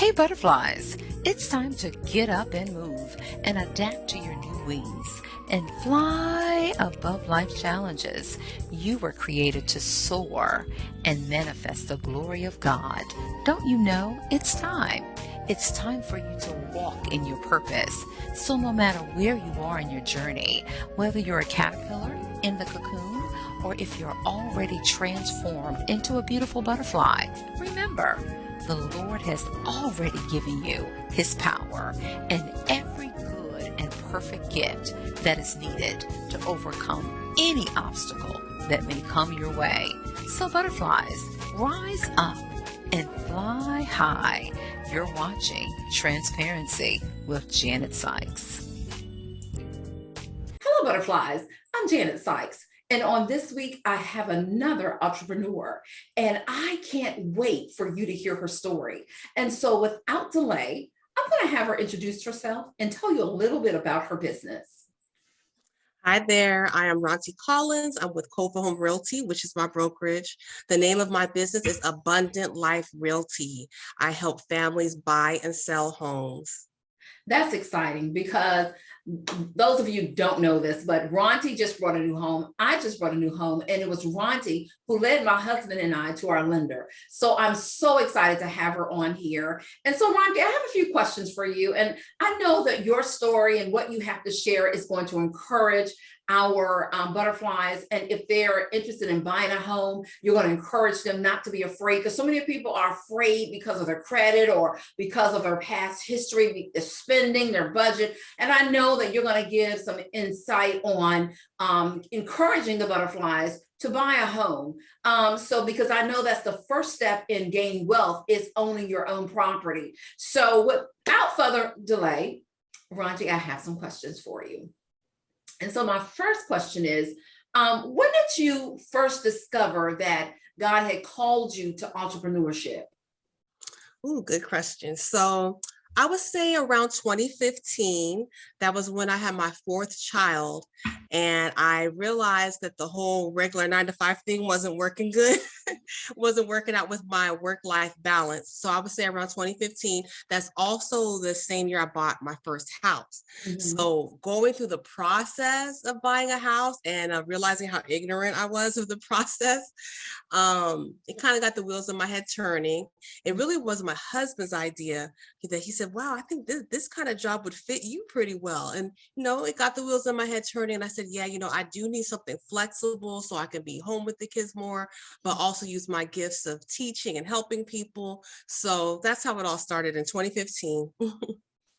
Hey butterflies, it's time to get up and move and adapt to your new wings and fly above life's challenges. You were created to soar and manifest the glory of God. Don't you know it's time? It's time for you to walk in your purpose. So no matter where you are in your journey, whether you're a caterpillar in the cocoon or if you're already transformed into a beautiful butterfly, remember, the Lord has already given you His power and every good and perfect gift that is needed to overcome any obstacle that may come your way. So butterflies, rise up and fly high. You're watching Transparency with Janet Sykes. Hello, butterflies. I'm Janet Sykes. And on this week, I have another entrepreneur, and I can't wait for you to hear her story. And so without delay, I'm going to have her introduce herself and tell you a little bit about her business. Hi there, I am Ranti Collins. I'm with COVA Realty, which is my brokerage. The name of my business is Abundant Life Realty. I help families buy and sell homes. That's exciting because those of you who don't know this, but Ranti just brought a new home. I just brought a new home, and it was Ranti who led my husband and I to our lender. So I'm so excited to have her on here. And so Ranti, I have a few questions for you. And I know that your story and what you have to share is going to encourage our butterflies. And if they're interested in buying a home, you're going to encourage them not to be afraid, because so many people are afraid because of their credit or because of their past history, the spending, their budget. And I know that you're going to give some insight on encouraging the butterflies to buy a home. So because I know that's the first step in gaining wealth is owning your own property. So without further delay, Ranti, I have some questions for you. And so my first question is, when did you first discover that God had called you to entrepreneurship? Ooh, good question. So I would say around 2015, that was when I had my fourth child. And I realized that the whole regular 9 to 5 thing wasn't working good, wasn't working out with my work-life balance. So I would say around 2015, that's also the same year I bought my first house. Mhm. So going through the process of buying a house and realizing how ignorant I was of the process, it kind of got the wheels in my head turning. It really was my husband's idea that he said, wow, I think this kind of job would fit you pretty well. And, it got the wheels in my head turning. And I said, yeah, I do need something flexible so I can be home with the kids more, but also use my gifts of teaching and helping people. So that's how it all started in 2015.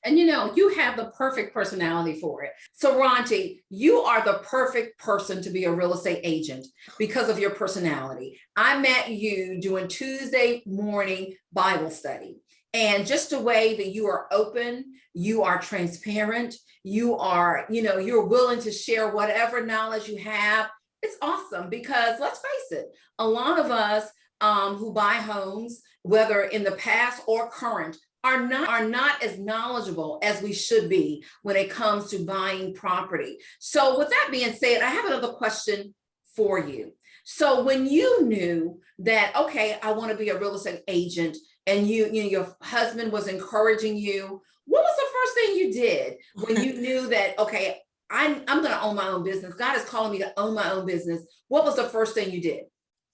And you have the perfect personality for it. So Ranti, you are the perfect person to be a real estate agent because of your personality. I met you doing Tuesday morning Bible study. And just the way that you are open, you are transparent, you are, you're willing to share whatever knowledge you have. It's awesome because let's face it, a lot of us who buy homes, whether in the past or current, are not as knowledgeable as we should be when it comes to buying property. So with that being said, I have another question for you. So when you knew that, okay, I want to be a real estate agent, and your husband was encouraging you, what was the first thing you did when you knew that, okay, I'm going to own my own business? God is calling me to own my own business. What was the first thing you did?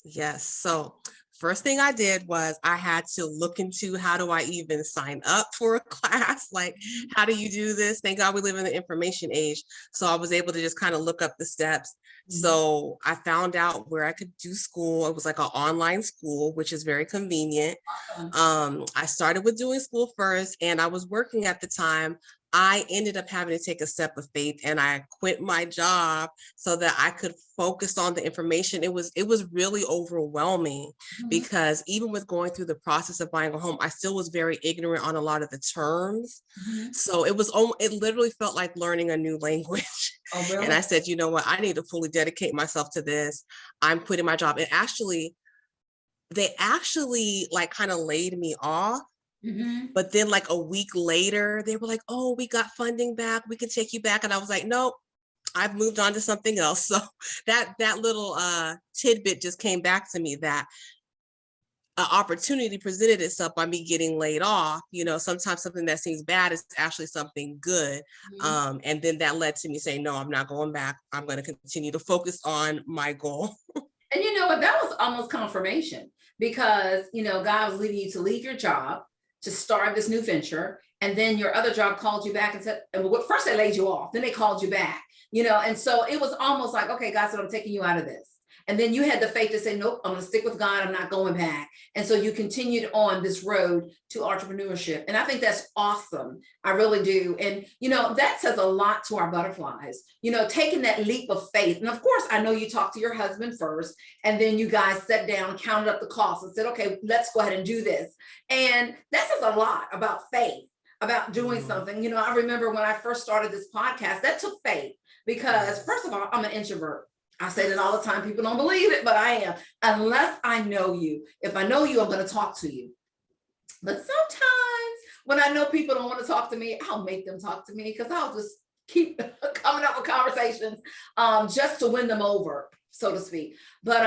Yes. So first thing I did was I had to look into how do I even sign up for a class? Like, how do you do this? Thank God we live in the information age. So I was able to just kind of look up the steps. So I found out where I could do school. It was like an online school, which is very convenient. I started with doing school first, and I was working at the time. I ended up having to take a step of faith, and I quit my job so that I could focus on the information. It was really overwhelming because even with going through the process of buying a home, I still was very ignorant on a lot of the terms. So it literally felt like learning a new language. Oh, really? And I said, you know what, I need to fully dedicate myself to this. I'm quitting my job. And they actually like kind of laid me off. But then like a week later, they were like, oh, we got funding back. We can take you back. And I was like, nope, I've moved on to something else. So that little tidbit just came back to me that an opportunity presented itself by me getting laid off. Sometimes something that seems bad is actually something good. And then that led to me saying, no, I'm not going back. I'm going to continue to focus on my goal. And you know what? That was almost confirmation, because, God was leading you to leave your job to start this new venture. And then your other job called you back and said, first they laid you off, then they called you back, and so it was almost like, okay, God said, I'm taking you out of this. And then you had the faith to say, nope, I'm going to stick with God. I'm not going back. And so you continued on this road to entrepreneurship. And I think that's awesome. I really do. And, that says a lot to our butterflies, taking that leap of faith. And of course, I know you talked to your husband first, and then you guys sat down, counted up the costs and said, okay, let's go ahead and do this. And that says a lot about faith, about doing something. I remember when I first started this podcast, that took faith, because first of all, I'm an introvert. I say that all the time. People don't believe it, but I am. Unless I know you. If I know you, I'm going to talk to you. But sometimes when I know people don't want to talk to me, I'll make them talk to me, because I'll just keep coming up with conversations just to win them over, so to speak. But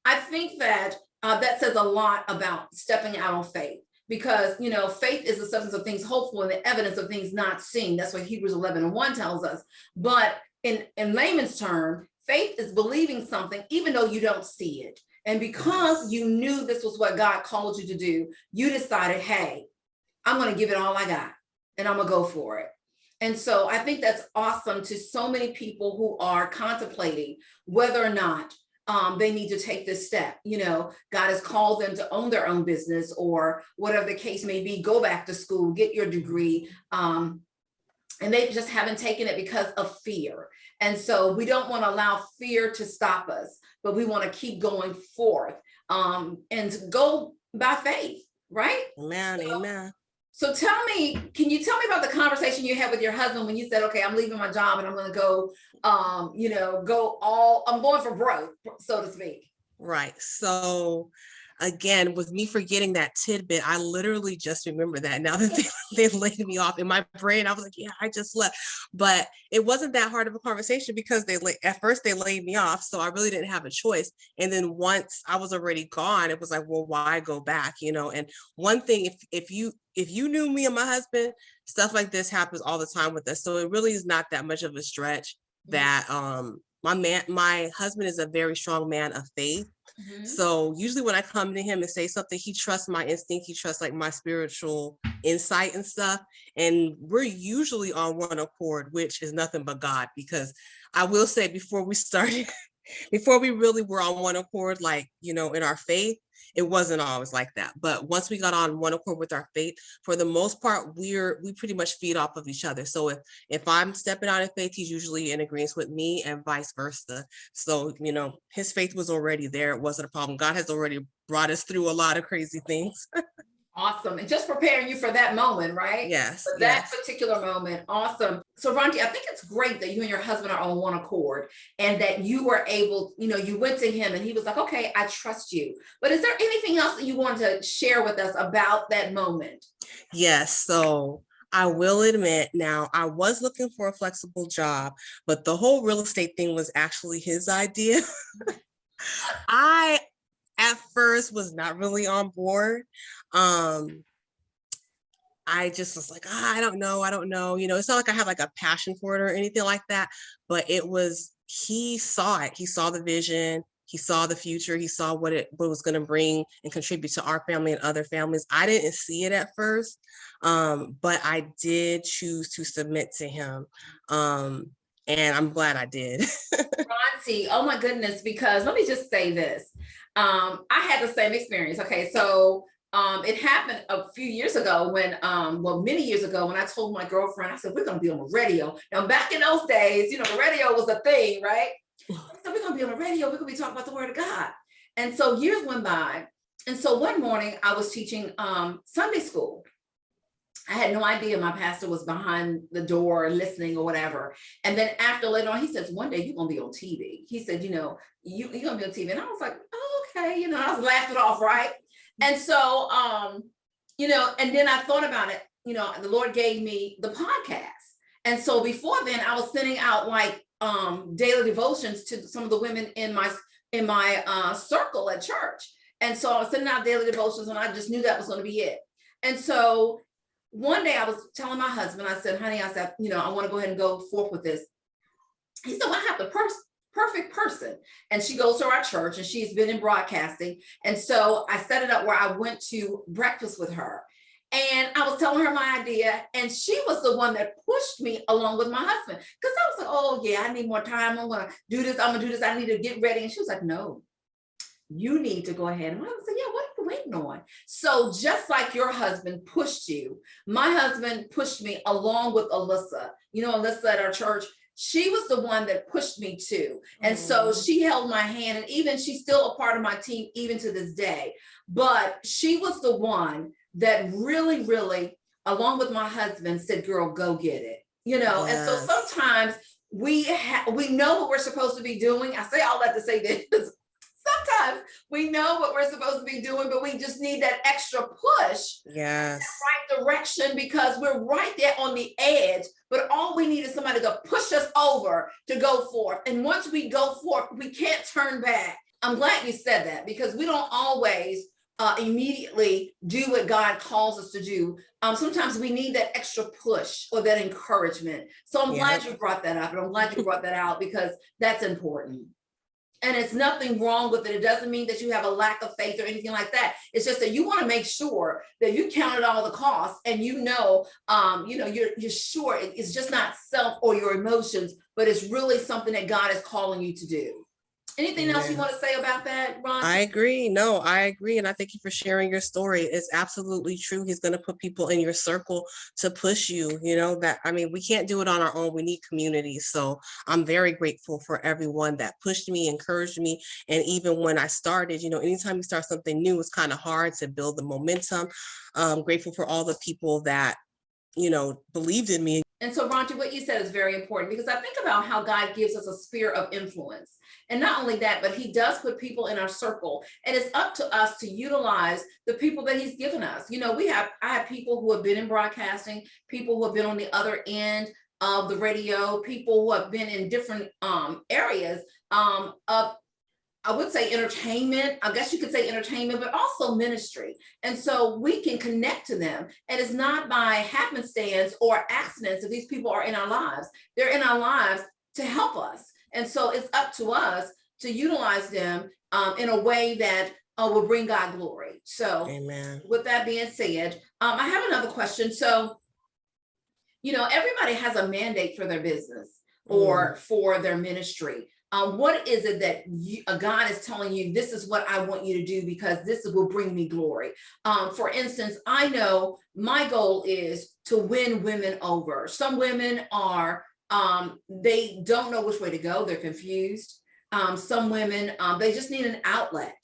I think that that says a lot about stepping out on faith, because, faith is the substance of things hoped for and the evidence of things not seen. That's what Hebrews 11:1 tells us. But in layman's term, faith is believing something even though you don't see it. And because you knew this was what God called you to do, you decided, hey, I'm going to give it all I got and I'm going to go for it. And so I think that's awesome to so many people who are contemplating whether or not they need to take this step. God has called them to own their own business, or whatever the case may be, go back to school, get your degree. And they just haven't taken it because of fear. And so we don't want to allow fear to stop us, but we want to keep going forth and go by faith, right? Amen. So tell me, can you tell me about the conversation you had with your husband when you said, okay, I'm leaving my job and I'm going to go, I'm going for broke, so to speak. Right. So again, with me forgetting that tidbit, I literally just remember that now that they laid me off. In my brain, I was like, yeah, I just left. But it wasn't that hard of a conversation, because at first they laid me off. So I really didn't have a choice. And then once I was already gone, it was like, well, why go back? And one thing, if you knew me and my husband, stuff like this happens all the time with us. So it really is not that much of a stretch that my husband is a very strong man of faith. So usually when I come to him and say something, he trusts my instinct. He trusts like my spiritual insight and stuff. And we're usually on one accord, which is nothing but God, because I will say before we really were on one accord, like, in our faith, it wasn't always like that. But once we got on one accord with our faith, for the most part, we pretty much feed off of each other. So if I'm stepping out of faith, he's usually in agreement with me, and vice versa. So, his faith was already there. It wasn't a problem. God has already brought us through a lot of crazy things. Awesome. And just preparing you for that moment, right? Yes. For that particular moment. Awesome. So Ranti, I think it's great that you and your husband are on one accord, and that you were able, you went to him and he was like, okay, I trust you. But is there anything else that you want to share with us about that moment? Yes. So I will admit, now I was looking for a flexible job, but the whole real estate thing was actually his idea. I at first was not really on board. I just was like, I don't know. It's not like I have like a passion for it or anything like that, but he saw it. He saw the vision. He saw the future. He saw what it was going to bring and contribute to our family and other families. I didn't see it at first, but I did choose to submit to him. And I'm glad I did. Ranti, oh my goodness, because let me just say this. I had the same experience. Okay, so it happened a few years ago many years ago, when I told my girlfriend, I said, we're going to be on the radio. Now, back in those days, the radio was a thing, right? So we're going to be on the radio. We're going to be talking about the word of God. And so years went by. And so one morning I was teaching Sunday school. I had no idea my pastor was behind the door listening or whatever. And then later on, he says, one day you're going to be on TV. He said, you're going to be on TV. And I was like, oh, okay. I was laughing off, right? And so, and then I thought about it, the Lord gave me the podcast. And so before then I was sending out like daily devotions to some of the women in my circle at church. And so I was sending out daily devotions, and I just knew that was going to be it. And so one day I was telling my husband, I said, honey, I said, I want to go ahead and go forth with this. He said, well, I have the perfect person. And she goes to our church, and she's been in broadcasting. And so I set it up where I went to breakfast with her. And I was telling her my idea, and she was the one that pushed me along with my husband. Because I was like, oh yeah, I need more time. I'm going to do this. I need to get ready. And she was like, no, you need to go ahead. And I was like, yeah, what are you waiting on? So just like your husband pushed you, my husband pushed me along with Alyssa. Alyssa at our church, she was the one that pushed me too. And so she held my hand, and even she's still a part of my team even to this day. But she was the one that really, really, along with my husband, said, girl, go get it. Yes. And so sometimes we know what we're supposed to be doing. I say all that to say this. Sometimes we know what we're supposed to be doing, but we just need that extra push in the right direction, because we're right there on the edge. But all we need is somebody to push us over to go forth. And once we go forth, we can't turn back. I'm glad you said that, because we don't always immediately do what God calls us to do. Sometimes we need that extra push or that encouragement. So I'm glad you brought that up, and I'm glad you brought that out, because that's important. And it's nothing wrong with it. It doesn't mean that you have a lack of faith or anything like that. It's just that you want to make sure that you counted all the costs, and you're sure it's just not self or your emotions, but it's really something that God is calling you to do. Anything else you want to say about that, Ron? I agree. No, I agree. And I thank you for sharing your story. It's absolutely true. He's going to put people in your circle to push you, we can't do it on our own. We need community. So I'm very grateful for everyone that pushed me, encouraged me. And even when I started, anytime you start something new, it's kind of hard to build the momentum. I'm grateful for all the people that, believed in me. And so, Ranti, what you said is very important, because I think about how God gives us a sphere of influence. And not only that, but he does put people in our circle, and it's up to us to utilize the people that he's given us. I have people who have been in broadcasting, people who have been on the other end of the radio, people who have been in different areas of, I would say, entertainment. I guess you could say entertainment, but also ministry. And so we can connect to them. And it's not by happenstance or accidents that these people are in our lives. They're in our lives to help us. And so it's up to us to utilize them in a way that will bring God glory. So Amen. With that being said, I have another question. So, everybody has a mandate for their business or for their ministry. What is it that God is telling you, this is what I want you to do because this will bring me glory? For instance, I know my goal is to win women over. Some women are, they don't know which way to go. They're confused. Some women, they just need an outlet.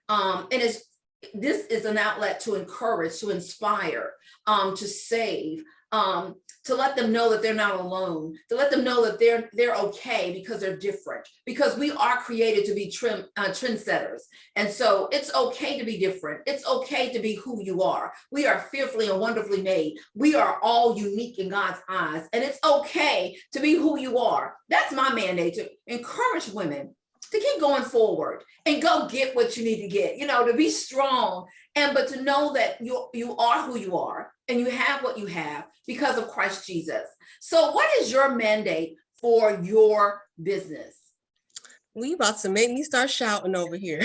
And this is an outlet to encourage, to inspire, to save, to let them know that they're not alone, to let them know that they're okay because they're different, because we are created to be trendsetters. And so it's okay to be different. It's okay to be who you are. We are fearfully and wonderfully made. We are all unique in God's eyes, and it's okay to be who you are. That's my mandate, to encourage women to keep going forward and go get what you need to get, to be strong, but to know that you are who you are and you have what you have because of Christ Jesus. So what is your mandate for your business? Well, you about to make me start shouting over here.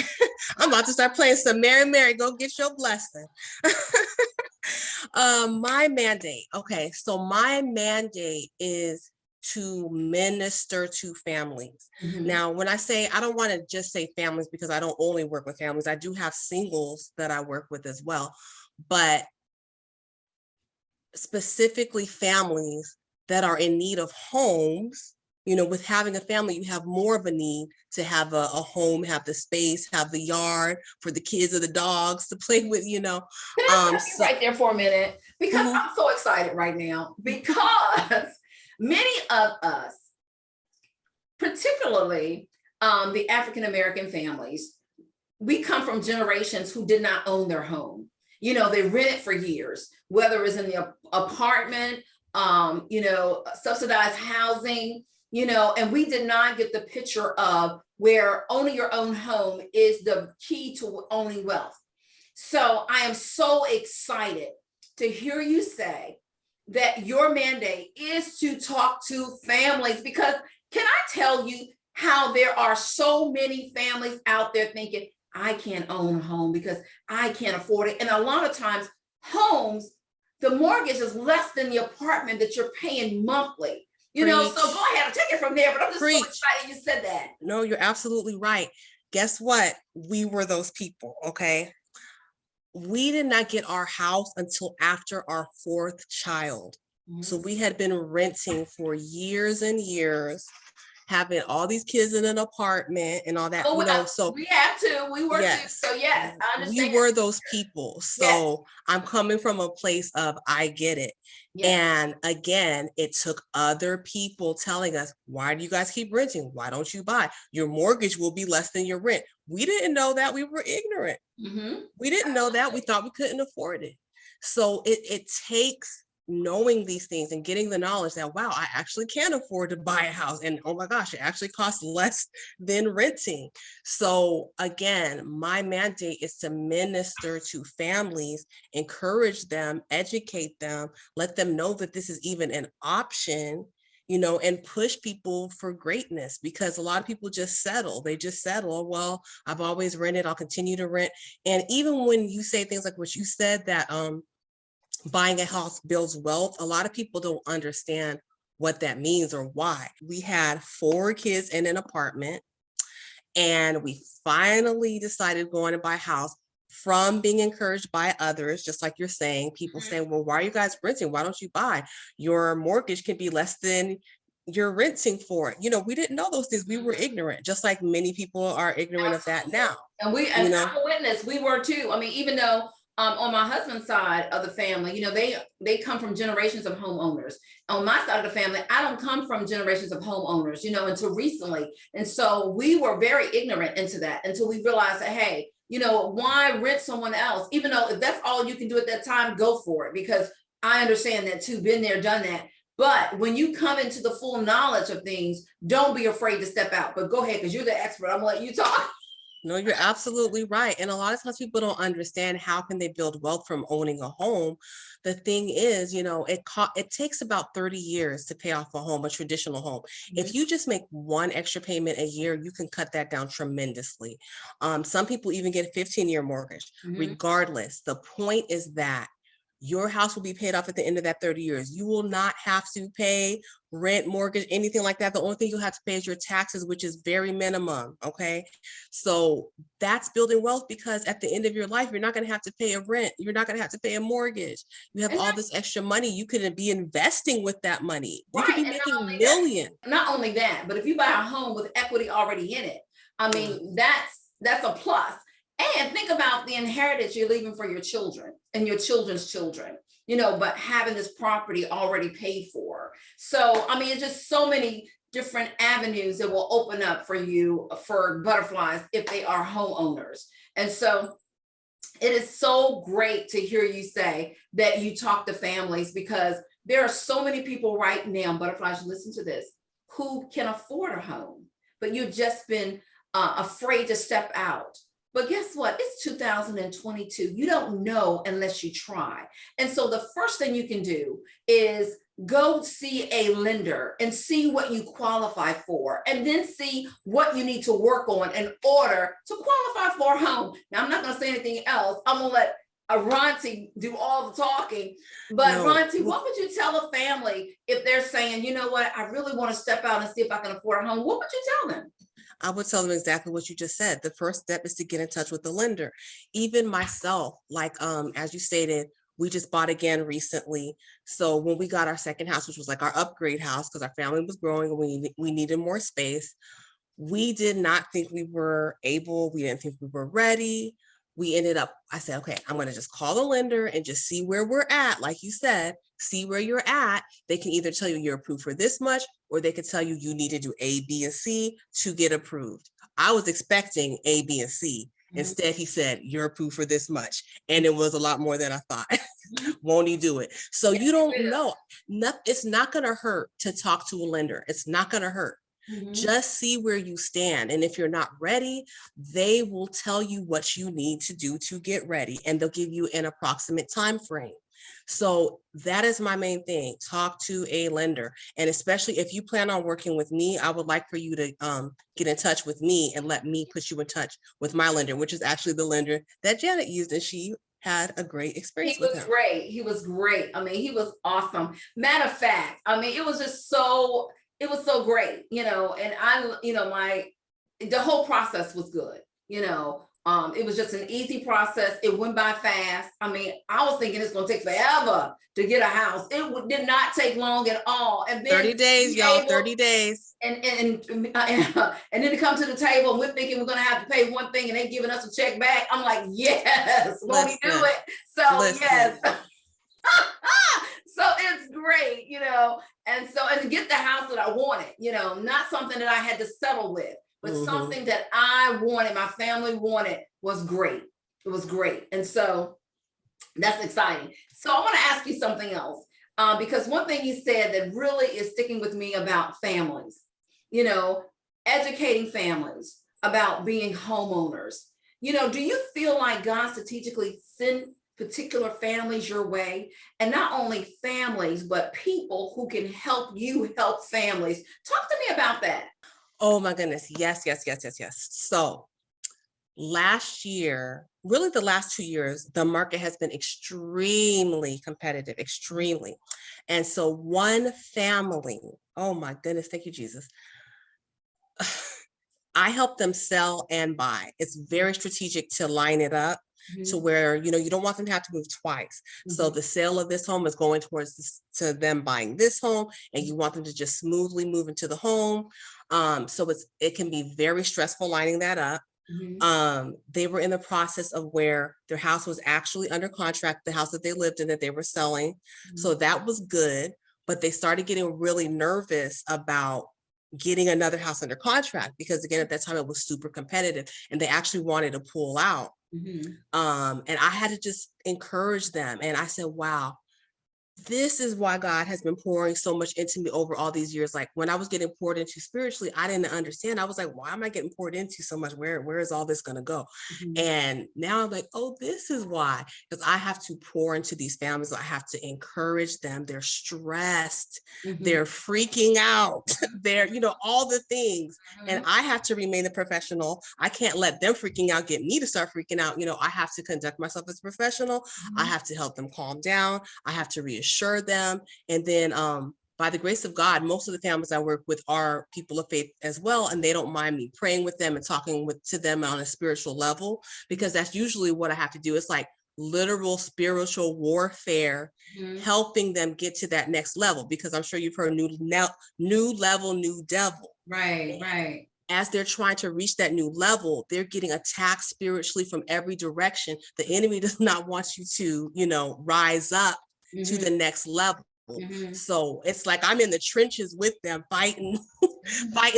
I'm about to start playing some Mary, Mary, go get your blessing. My mandate. Okay, so my mandate is to minister to families. Mm-hmm. Now, when I say, I don't want to just say families, because I don't only work with families. I do have singles that I work with as well, but specifically families that are in need of homes. With having a family, you have more of a need to have a home, have the space, have the yard for the kids or the dogs to play with, Can I stop you right there for a minute? Because I'm so excited right now, because many of us, particularly the African-American families, we come from generations who did not own their home. They rented for years, whether it's in the apartment, subsidized housing, and we did not get the picture of where owning your own home is the key to owning wealth. So I am so excited to hear you say that your mandate is to talk to families, because can I tell you how there are so many families out there thinking, I can't own a home because I can't afford it. And a lot of times homes, the mortgage is less than the apartment that you're paying monthly. You know, so go ahead and take it from there. But I'm just so excited you said that. No, you're absolutely right. Guess what? We were those people, okay? We did not get our house until after our 4th child. So we had been renting for years and years, having all these kids in an apartment and all that. Oh, you know, so we have to. We were too. So yes, I understand. We were those people. So I'm coming from a place of I get it. And again, it took other people telling us, why do you guys keep renting? Why don't you buy? Your mortgage will be less than your rent. We didn't know that. We were ignorant. We didn't know that. We thought we couldn't afford it. So it takes knowing these things and getting the knowledge that, wow, I actually can afford to buy a house. And oh my gosh, it actually costs less than renting. So again, my mandate is to minister to families, encourage them, educate them, let them know that this is even an option, you know, and push people for greatness, because a lot of people just settle. They just settle. Well, I've always rented, I'll continue to rent. And even when you say things like what you said, that buying a house builds wealth, a lot of people don't understand what that means or why. We had 4 kids in an apartment, and we finally decided going to buy a house from being encouraged by others, just like you're saying, people saying, well, why are you guys renting? Why don't you buy? Your mortgage can be less than you're renting for it. You know, we didn't know those things. We were ignorant, just like many people are ignorant of that now. And I'm a witness, we were too. I mean, even though on my husband's side of the family, you know, they come from generations of homeowners. On my side of the family, I don't come from generations of homeowners, you know, until recently. And so we were very ignorant into that until we realized that, hey, you know, why rent someone else? Even though if that's all you can do at that time, go for it, because I understand that too, been there, done that. But when you come into the full knowledge of things, don't be afraid to step out. But go ahead, because you're the expert. I'm gonna let you talk. No, you're absolutely right. And a lot of times people don't understand how can they build wealth from owning a home. The thing is, you know, it takes about 30 years to pay off a home, a traditional home. If you just make one extra payment a year, you can cut that down tremendously. Some people even get a 15-year mortgage. Regardless, the point is that your house will be paid off at the end of that 30 years. You will not have to pay rent, mortgage, anything like that. The only thing you'll have to pay is your taxes, which is very minimum, okay? So that's building wealth, because at the end of your life, you're not gonna have to pay a rent. You're not gonna have to pay a mortgage. You have all this extra money. You could be investing with that money. You could be making millions. Not only that, but if you buy a home with equity already in it, I mean, that's a plus. And think about the inheritance you're leaving for your children and your children's children, you know, but having this property already paid for. So, I mean, it's just so many different avenues that will open up for you for butterflies if they are homeowners. And so it is so great to hear you say that you talk to families, because there are so many people right now, butterflies, listen to this, who can afford a home, but you've just been afraid to step out. But guess what? It's 2022. You don't know unless you try. And so the first thing you can do is go see a lender and see what you qualify for, and then see what you need to work on in order to qualify for a home. Now, I'm not going to say anything else. I'm going to let Ranti do all the talking. But Ranti, what would you tell a family if they're saying, you know what, I really want to step out and see if I can afford a home? What would you tell them? I would tell them exactly what you just said. The first step is to get in touch with the lender. Even myself, like as you stated, we just bought again recently. So when we got our second house, which was like our upgrade house, because our family was growing and we needed more space, we did not think we were able, we didn't think we were ready. We ended up, I said, okay, I'm going to just call the lender and just see where we're at. Like you said, see where you're at. They can either tell you you're approved for this much, or they could tell you you need to do A, B, and C to get approved. I was expecting A, B, and C. Instead, he said, you're approved for this much. And it was a lot more than I thought. Won't he do it? So you don't know. It's not going to hurt to talk to a lender. It's not going to hurt. Just see where you stand. And if you're not ready, they will tell you what you need to do to get ready, and they'll give you an approximate time frame. So that is my main thing. Talk to a lender. And especially if you plan on working with me, I would like for you to get in touch with me and let me put you in touch with my lender, which is actually the lender that Janet used, and she had a great experience with him. He was great. I mean, he was awesome. Matter of fact, I mean, it was so great, you know, and the whole process was good, you know. It was just an easy process. It went by fast. I mean, I was thinking it's going to take forever to get a house. It did not take long at all. And then 30 days, y'all, 30 days. And then to come to the table, and we're thinking we're going to have to pay one thing, and they giving us a check back. I'm like, yes, won't we do it? So yes. So it's great, you know, and to get the house that I wanted, you know, not something that I had to settle with, but something that I wanted, my family wanted, was great. It was great. And so that's exciting. So I want to ask you something else, because one thing you said that really is sticking with me about families, you know, educating families about being homeowners. You know, do you feel like God strategically sent particular families your way? And not only families, but people who can help you help families. Talk to me about that. Oh my goodness. Yes. So last year, really the last 2 years, the market has been extremely competitive, extremely. And so one family, oh my goodness, thank you, Jesus. I help them sell and buy. It's very strategic to line it up to where, you know, you don't want them to have to move twice. So the sale of this home is going towards this, to them buying this home, and you want them to just smoothly move into the home. So it can be very stressful lining that up. They were in the process of where their house was actually under contract, the house that they lived in that they were selling. So that was good, but they started getting really nervous about getting another house under contract, because again, at that time it was super competitive and they actually wanted to pull out. And I had to just encourage them. And I said, wow, this is why God has been pouring so much into me over all these years. Like when I was getting poured into spiritually, I didn't understand. I was like, why am I getting poured into so much? Where is all this going to go? And now I'm like, oh, this is why, because I have to pour into these families. I have to encourage them. They're stressed. They're freaking out. They're, you know, all the things. And I have to remain a professional. I can't let them freaking out get me to start freaking out. You know, I have to conduct myself as a professional. I have to help them calm down. I have to reassure them. And then by the grace of God, most of the families I work with are people of faith as well, and they don't mind me praying with them and talking to them on a spiritual level, because that's usually what I have to do. It's like literal spiritual warfare, helping them get to that next level, because I'm sure you've heard new level, new devil. Right. As they're trying to reach that new level, they're getting attacked spiritually from every direction. The enemy does not want you to, you know, rise up to the next level. So it's like I'm in the trenches with them fighting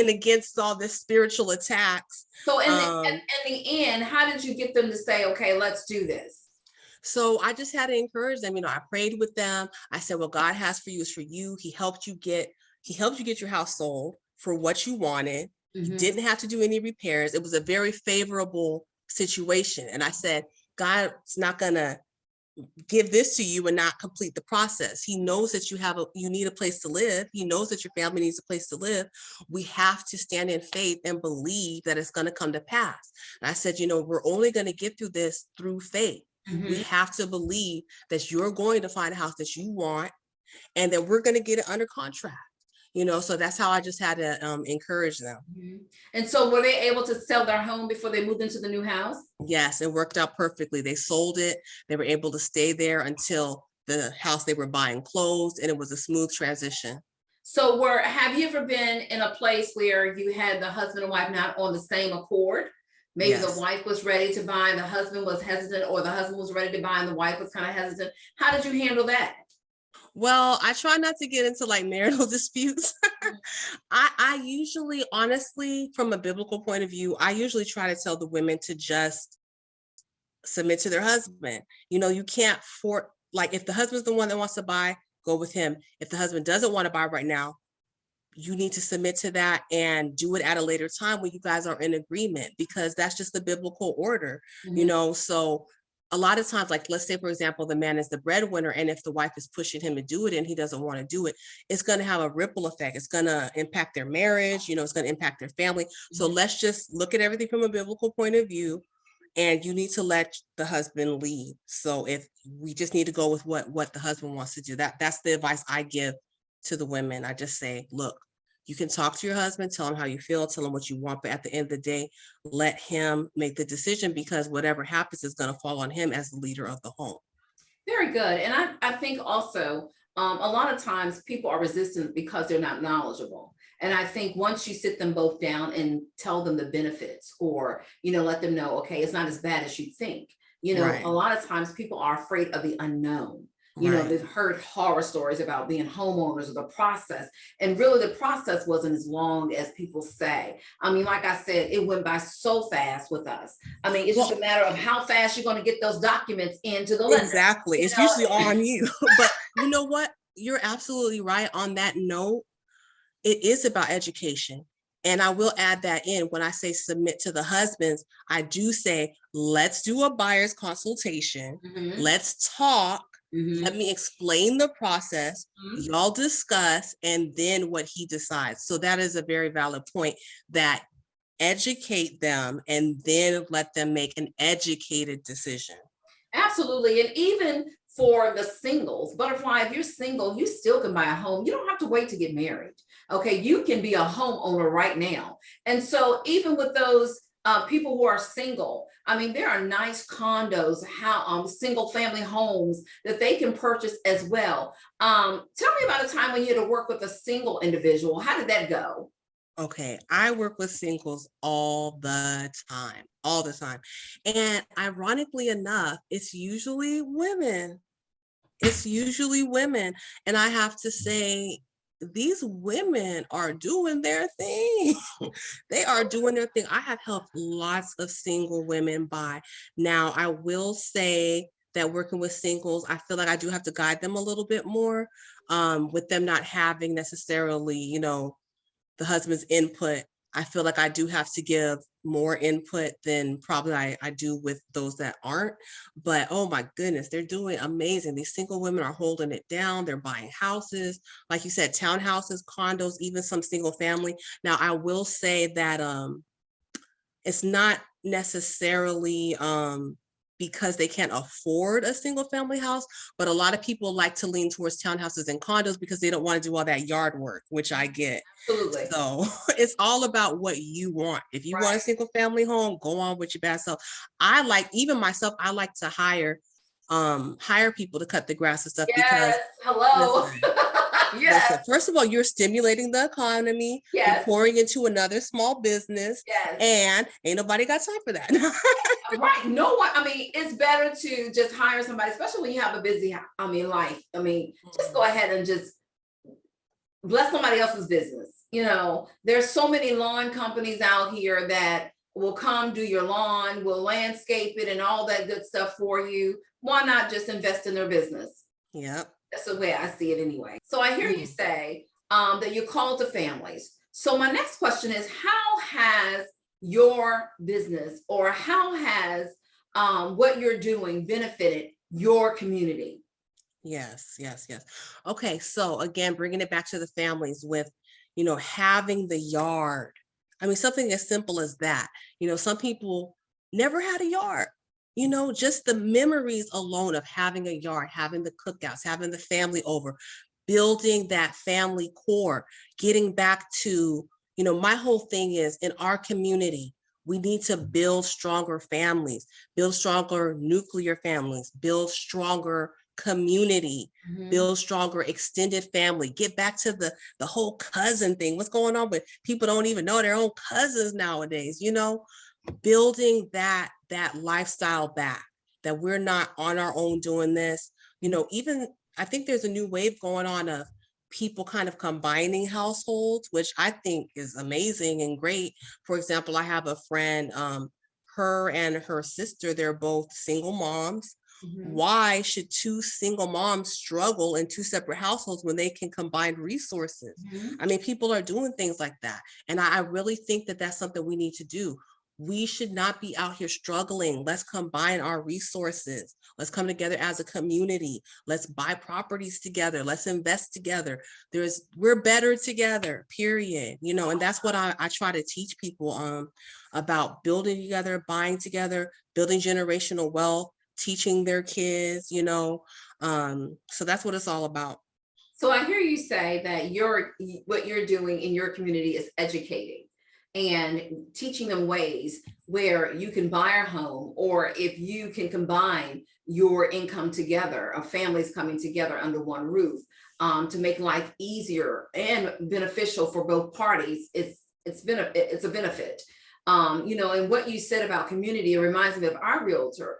against all this spiritual attacks. So in the end, how did you get them to say, okay, let's do this? So I just had to encourage them. You know, I prayed with them. I said, what God has for you is for you. He helped you get your house sold for what you wanted. You didn't have to do any repairs. It was a very favorable situation. And I said, God's not gonna give this to you and not complete the process. He knows that you need a place to live. He knows that your family needs a place to live. We have to stand in faith and believe that it's going to come to pass. And I said, you know, we're only going to get through this through faith. We have to believe that you're going to find a house that you want, and that we're going to get it under contract. You know, so that's how I just had to encourage them. And so were they able to sell their home before they moved into the new house? Yes, it worked out perfectly. They sold it. They were able to stay there until the house they were buying closed, and it was a smooth transition. So have you ever been in a place where you had the husband and wife not on the same accord? Maybe the wife was ready to buy, the husband was hesitant, or the husband was ready to buy and the wife was kind of hesitant. How did you handle that? Well, I try not to get into like marital disputes. I usually, honestly, from a biblical point of view, I usually try to tell the women to just submit to their husband. You know, you can't like if the husband's the one that wants to buy, go with him. If the husband doesn't want to buy right now, you need to submit to that and do it at a later time when you guys are in agreement, because that's just the biblical order, you know? So a lot of times, like, let's say, for example, the man is the breadwinner, and if the wife is pushing him to do it and he doesn't want to do it, it's going to have a ripple effect. It's going to impact their marriage, you know, it's going to impact their family. So let's just look at everything from a biblical point of view, and you need to let the husband lead. So if we just need to go with what the husband wants to do, that's the advice I give to the women. I just say, look, you can talk to your husband, tell him how you feel, tell him what you want, but at the end of the day, let him make the decision, because whatever happens is going to fall on him as the leader of the home. Very good. And I think also a lot of times people are resistant because they're not knowledgeable. And I think once you sit them both down and tell them the benefits, or, you know, let them know, okay, it's not as bad as you think. You know, Right. a lot of times people are afraid of the unknown. You know, Right. they've heard horror stories about being homeowners or the process. And really the process wasn't as long as people say. I mean, like I said, it went by so fast with us. I mean, it's just a matter of how fast you're going to get those documents into the lender. Exactly. You It's know? usually on you. But you know what? You're absolutely right on that note. It is about education. And I will add that in when I say submit to the husbands, I do say, let's do a buyer's consultation. Mhm. Let's talk. Mhm. Let me explain the process. Mhm. Y'all discuss, and then what he decides. So that is a very valid point, that educate them and then let them make an educated decision. Absolutely. And even for the singles, butterfly, if you're single, you still can buy a home. You don't have to wait to get married. Okay. You can be a homeowner right now. And so even with those people who are single, I mean, there are nice condos, how single family homes that they can purchase as well. Tell me about a time when you had to work with a single individual. How did that go? Okay, I work with singles all the time, all the time. And ironically enough, it's usually women. It's usually women. And I have to say, these women are doing their thing. They are doing their thing. I have helped lots of single women buy. Now, I will say that working with singles, I feel like I do have to guide them a little bit more, with them not having necessarily, you know, the husband's input. I feel like I do have to give more input than probably I do with those that aren't. But oh my goodness, they're doing amazing. These single women are holding it down. They're buying houses, like you said, townhouses, condos, even some single family. Now, I will say that it's not necessarily because they can't afford a single family house, but a lot of people like to lean towards townhouses and condos because they don't want to do all that yard work, which I get. Absolutely. So it's all about what you want. If you want a Right. single family home, go on with your best self. I like, even myself, I like to hire people to cut the grass and stuff, because Yes. Hello. listen, Yes. listen, first of all, you're stimulating the economy, you're Yes. pouring into another small business, Yes. and ain't nobody got time for that. Right. No one, I mean, it's better to just hire somebody, especially when you have a busy, life. I mean, just go ahead and just bless somebody else's business. You know, there's so many lawn companies out here that will come do your lawn, will landscape it and all that good stuff for you. Why not just invest in their business? Yep. That's the way I see it anyway. So I hear you Mhm. say that you're called to families. So my next question is, how has your business, or how has what you're doing benefited your community? Yes, yes, yes. Okay, so again, bringing it back to the families with, you know, having the yard. I mean, something as simple as that. You know, some people never had a yard. You know, just the memories alone of having a yard, having the cookouts, having the family over, building that family core, getting back to, you know, my whole thing is, in our community, we need to build stronger families, build stronger nuclear families, build stronger community, Mhm. build stronger extended family, get back to the whole cousin thing. What's going on with people don't even know their own cousins nowadays, you know? Building that lifestyle back, that we're not on our own doing this. You know, even I think there's a new wave going on of people kind of combining households, which I think is amazing and great. For example, I have a friend, her and her sister, they're both single moms. Why should two single moms struggle in two separate households when they can combine resources? I mean, people are doing things like that. And I really think that that's something we need to do. We should not be out here struggling. Let's combine our resources. Let's come together as a community. Let's buy properties together. Let's invest together. We're better together, period. You know, and that's what I try to teach people about building together, buying together, building generational wealth, teaching their kids, you know. So that's what it's all about. So I hear you say that what you're doing in your community is educating and teaching them ways where you can buy a home, or if you can combine your income together, of families coming together under one roof, to make life easier and beneficial for both parties. It's a benefit. You know, and what you said about community, it reminds me of our realtor.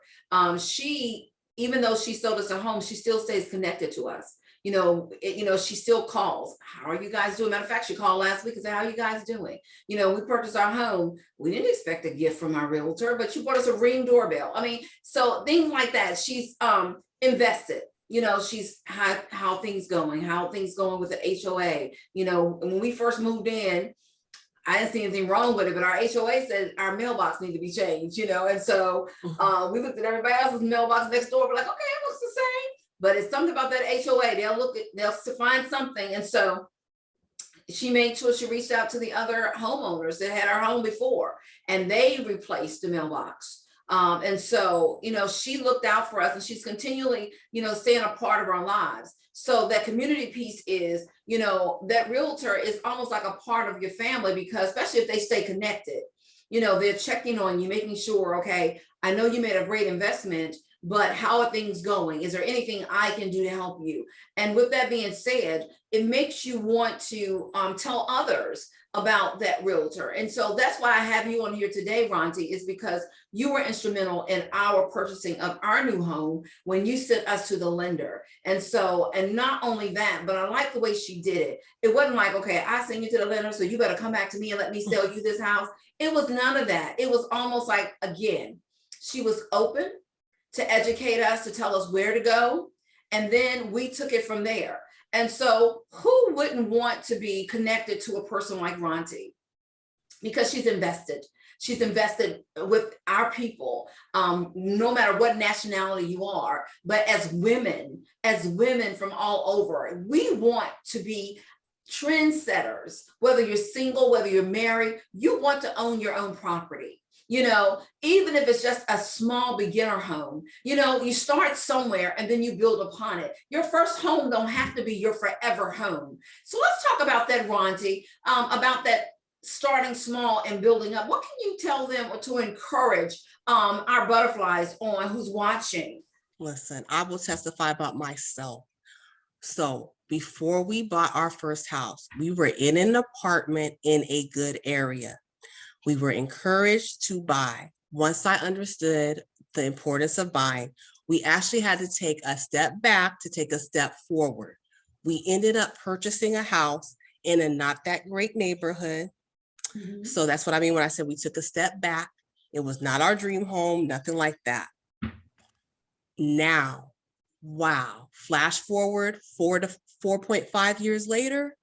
She, even though she sold us a home, she still stays connected to us. You know, she still calls. How are you guys doing? Matter of fact, she called last week and said, how are you guys doing? You know, we purchased our home. We didn't expect a gift from our realtor, but she bought us a Ring doorbell. I mean, so things like that. She's invested. You know, she's how things going with the HOA. You know, when we first moved in, I didn't see anything wrong with it, but our HOA said our mailbox needed to be changed, you know, and so we looked at everybody else's mailbox next door. We're like, okay, it looks the same. But it's something about that HOA. They'll find something. And so she made sure she reached out to the other homeowners that had our home before, and they replaced the mailbox. And so, you know, she looked out for us, and she's continually, you know, staying a part of our lives. So that community piece is, you know, that realtor is almost like a part of your family, because especially if they stay connected, you know, they're checking on you, making sure, okay, I know you made a great investment, but how are things going? Is there anything I can do to help you? And with that being said, it makes you want to tell others about that realtor. And so that's why I have you on here today, Ranti, is because you were instrumental in our purchasing of our new home when you sent us to the lender. And so, and not only that, but I like the way she did it. It wasn't like, okay, I sent you to the lender, so you better come back to me and let me sell you this house. It was none of that. It was almost like, again, she was open to educate us, to tell us where to go. And then we took it from there. And so who wouldn't want to be connected to a person like Ranti? Because she's invested. She's invested with our people, no matter what nationality you are. But as women from all over, we want to be trendsetters. Whether you're single, whether you're married, you want to own your own property. You know, even if it's just a small beginner home, you know, you start somewhere and then you build upon it. Your first home don't have to be your forever home. So let's talk about that, Ranti, about that starting small and building up. What can you tell them to encourage our butterflies on who's watching? Listen, I will testify about myself. So before we bought our first house, we were in an apartment in a good area. We were encouraged to buy. Once I understood the importance of buying, we actually had to take a step back to take a step forward. We ended up purchasing a house in a not that great neighborhood. Mm-hmm. So that's what I mean when I said we took a step back. It was not our dream home, nothing like that. Now, wow, flash forward 4.5 years later,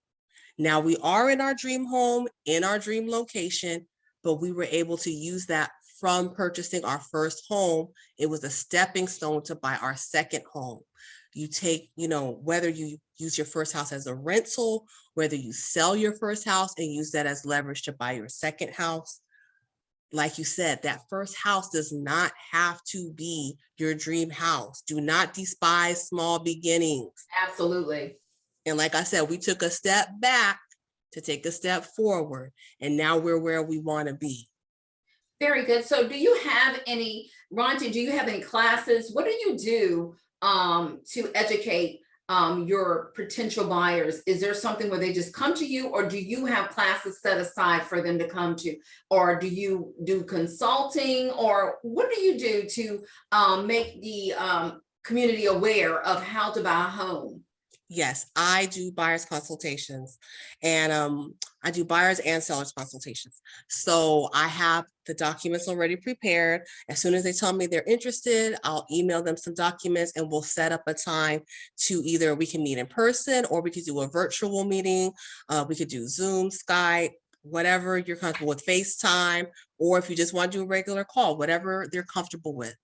now we are in our dream home, in our dream location, but we were able to use that from purchasing our first home. It was a stepping stone to buy our second home. You take, you know, whether you use your first house as a rental, whether you sell your first house and use that as leverage to buy your second house. Like you said, that first house does not have to be your dream house. Do not despise small beginnings. Absolutely. And like I said, we took a step back to take a step forward, and now we're where we want to be. Very good. So do you have any, Ranti, do you have any classes? What do you do to educate your potential buyers? Is there something where they just come to you, or do you have classes set aside for them to come to? Or do you do consulting, or what do you do to make the community aware of how to buy a home? Yes, I do buyers consultations, and I do buyers and sellers consultations. So I have the documents already prepared. As soon as they tell me they're interested, I'll email them some documents and we'll set up a time to either we can meet in person or we could do a virtual meeting. We could do Zoom, Skype, whatever you're comfortable with, FaceTime, or if you just want to do a regular call, whatever they're comfortable with.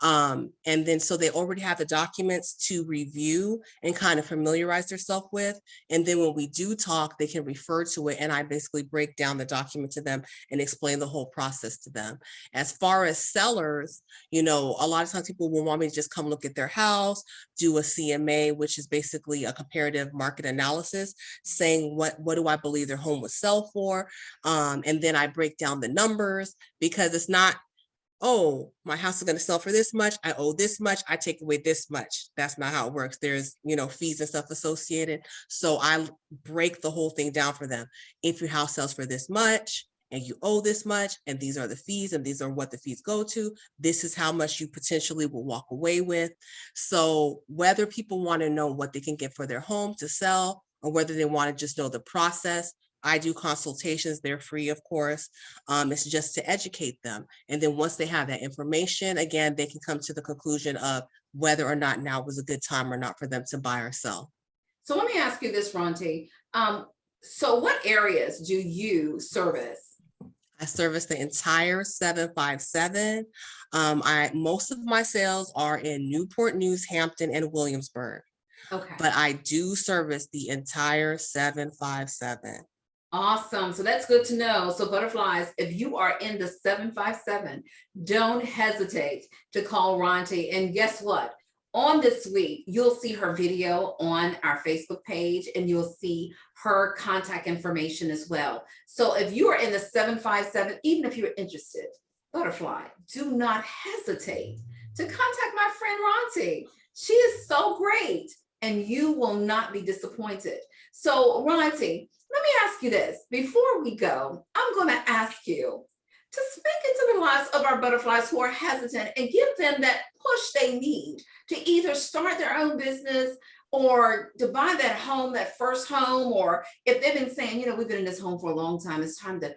And then so they already have the documents to review and kind of familiarize themselves with. And then when we do talk, they can refer to it. And I basically break down the document to them and explain the whole process to them. As far as sellers, you know, a lot of times people will want me to just come look at their house, do a CMA, which is basically a comparative market analysis, saying what do I believe their home would sell for. And then I break down the numbers, because it's not, oh, my house is going to sell for this much, I owe this much, I take away this much. That's not how it works. There's, you know, fees and stuff associated. So I break the whole thing down for them. If your house sells for this much and you owe this much, and these are the fees, and these are what the fees go to, this is how much you potentially will walk away with. So whether people want to know what they can get for their home to sell, or whether they want to just know the process, I do consultations. They're free, of course. It's just to educate them. And then once they have that information, again, they can come to the conclusion of whether or not now was a good time or not for them to buy or sell. So let me ask you this, Ranti. So what areas do you service? I service the entire 757. Most of my sales are in Newport News, Hampton, and Williamsburg. Okay. But I do service the entire 757. Awesome. So that's good to know. So butterflies, if you are in the 757, don't hesitate to call Ranti. And guess what? On this week, you'll see her video on our Facebook page, and you'll see her contact information as well. So if you are in the 757, even if you're interested, butterfly, do not hesitate to contact my friend Ranti. She is so great, and you will not be disappointed. So Ranti, let me ask you this. Before we go, I'm going to ask you to speak into the lives of our butterflies who are hesitant and give them that push they need to either start their own business or to buy that home, that first home, or if they've been saying, you know, we've been in this home for a long time, it's time to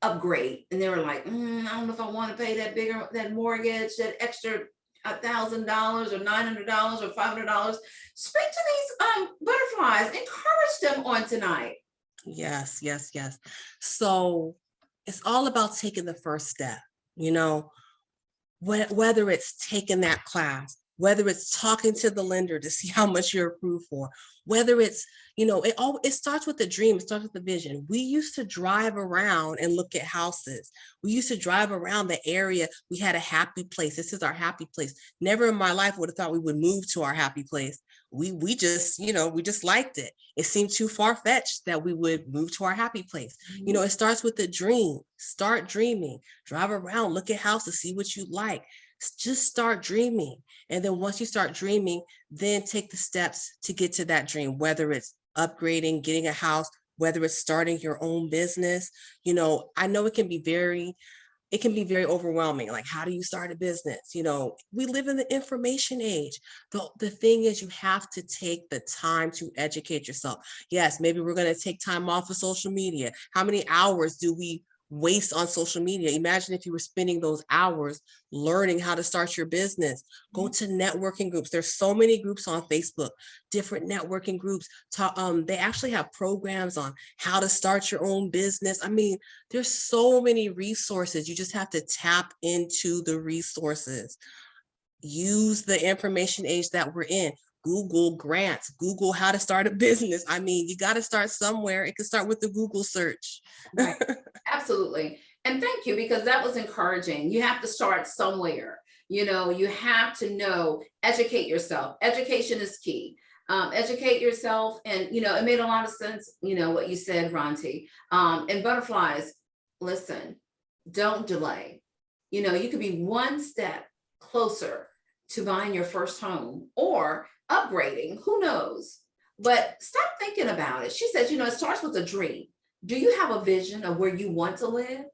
upgrade. And they were like, I don't know if I want to pay that mortgage, that extra $1,000 or $900 or $500. Speak to these butterflies, encourage them on tonight. Yes, yes, yes. So it's all about taking the first step, you know, whether it's taking that class, whether it's talking to the lender to see how much you're approved for, whether it's, you know, it starts with the dream, it starts with the vision. We used to drive around and look at houses. We used to drive around the area. We had a happy place. This is our happy place. Never in my life would have thought we would move to our happy place. We just, you know, we just liked it. It seemed too far-fetched that we would move to our happy place. Mm-hmm. You know, it starts with the dream. Start dreaming, drive around, look at houses, see what you like. Just start dreaming. And then once you start dreaming, then take the steps to get to that dream, whether it's upgrading, getting a house, whether it's starting your own business. You know, I know it can be very overwhelming. Like, how do you start a business? You know, we live in the information age. The thing is, you have to take the time to educate yourself. Yes, maybe we're going to take time off of social media. How many hours do we waste on social media? Imagine if you were spending those hours learning how to start your business. Go to networking groups. There's so many groups on Facebook, different networking groups. They actually have programs on how to start your own business. I mean, there's so many resources. You just have to tap into the resources. Use the information age that we're in. Google grants, Google how to start a business. I mean, you got to start somewhere. It can start with the Google search. Right. Absolutely. And thank you, because that was encouraging. You have to start somewhere. You know, you have to know, educate yourself. Education is key. Educate yourself. And, you know, it made a lot of sense, you know, what you said, Ranti. And butterflies, listen, don't delay. You know, you could be one step closer to buying your first home or upgrading, who knows? But stop thinking about it. She says, you know, it starts with a dream. Do you have a vision of where you want to live?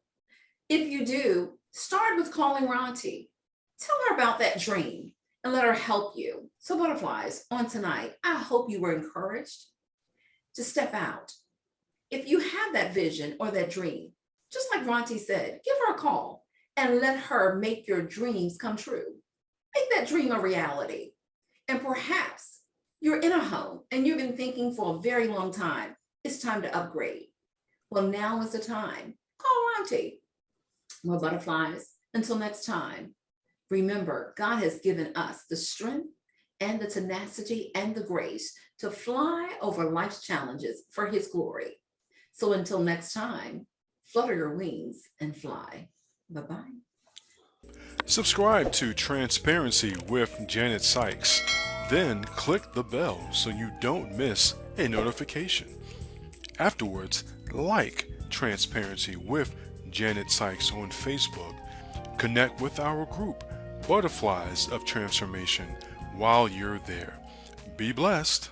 If you do, start with calling Ranti. Tell her about that dream. and let her help you. So butterflies, on tonight, I hope you were encouraged to step out. If you have that vision or that dream, just like Ranti said, give her a call and let her make your dreams come true. Make that dream a reality. And perhaps you're in a home and you've been thinking for a very long time, it's time to upgrade. Well, now is the time. Call Ranti. Well, butterflies, until next time, remember, God has given us the strength and the tenacity and the grace to fly over life's challenges for his glory. So until next time, flutter your wings and fly. Bye-bye. Subscribe to Transparency with Janet Sykes. Then click the bell so you don't miss a notification. Afterwards, like Transparency with Janet Sykes on Facebook. Connect with our group, Butterflies of Transformation, while you're there. Be blessed.